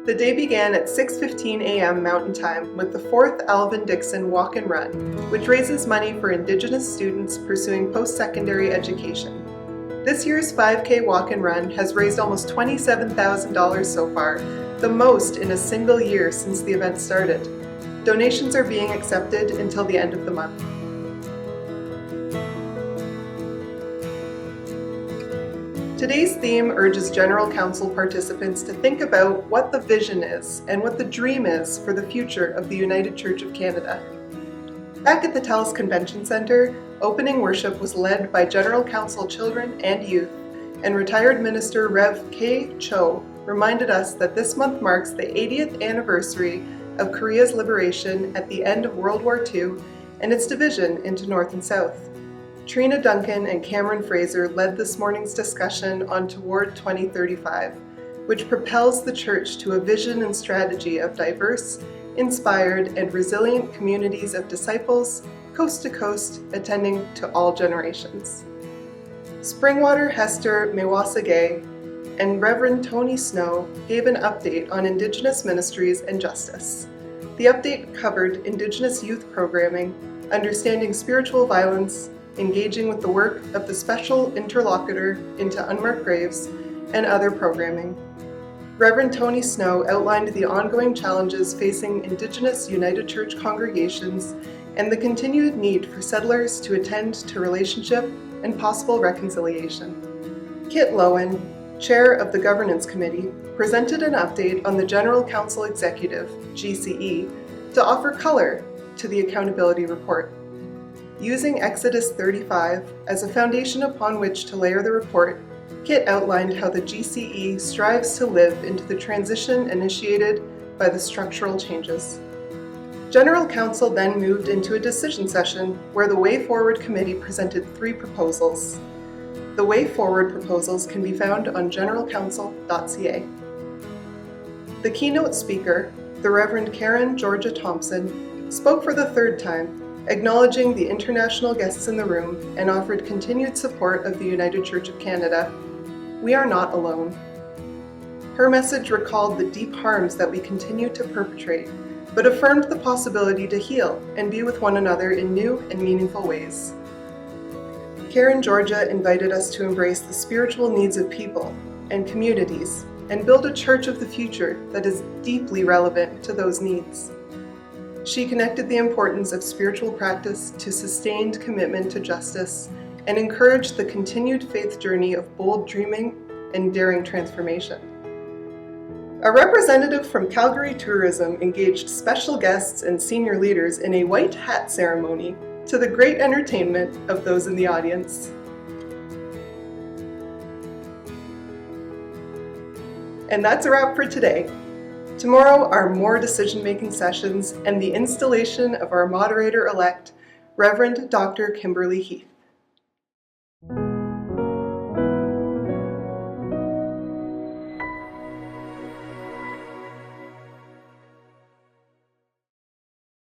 The day began at 6:15 a.m. Mountain Time with the 4th Alvin Dixon Walk and Run, which raises money for Indigenous students pursuing post-secondary education. This year's 5K Walk and Run has raised almost $27,000 so far, the most in a single year since the event started. Donations are being accepted until the end of the month. Today's theme urges General Council participants to think about what the vision is and what the dream is for the future of the United Church of Canada. Back at the TELUS Convention Centre, opening worship was led by General Council Children and Youth, and retired Minister Rev. K. Cho reminded us that this month marks the 80th anniversary of Korea's liberation at the end of World War II and its division into North and South. Trina Duncan and Cameron Fraser led this morning's discussion on Toward 2035, which propels the Church to a vision and strategy of diverse, inspired, and resilient communities of disciples, coast to coast, attending to all generations. Springwater Hester Mewasage and Reverend Tony Snow gave an update on Indigenous ministries and justice. The update covered Indigenous youth programming, understanding spiritual violence, engaging with the work of the Special Interlocutor into Unmarked Graves, and other programming. Reverend Tony Snow outlined the ongoing challenges facing Indigenous United Church congregations and the continued need for settlers to attend to relationship and possible reconciliation. Kit Lowen, Chair of the Governance Committee, presented an update on the General Council Executive, GCE, to offer color to the accountability report. Using Exodus 35 as a foundation upon which to layer the report, Kit outlined how the GCE strives to live into the transition initiated by the structural changes. General Council then moved into a decision session where the Way Forward Committee presented 3 proposals. The Way Forward proposals can be found on generalcouncil.ca. The keynote speaker, the Reverend Karen Georgia Thompson, spoke for the 3rd time, acknowledging the international guests in the room and offered continued support of the United Church of Canada. We are not alone. Her message recalled the deep harms that we continue to perpetrate, but affirmed the possibility to heal and be with one another in new and meaningful ways. Karen Georgia invited us to embrace the spiritual needs of people and communities and build a church of the future that is deeply relevant to those needs. She connected the importance of spiritual practice to sustained commitment to justice and encouraged the continued faith journey of bold dreaming and daring transformation. A representative from Calgary Tourism engaged special guests and senior leaders in a white hat ceremony to the great entertainment of those in the audience. And that's a wrap for today. Tomorrow are more decision-making sessions and the installation of our moderator-elect, Reverend Dr. Kimberly Heath.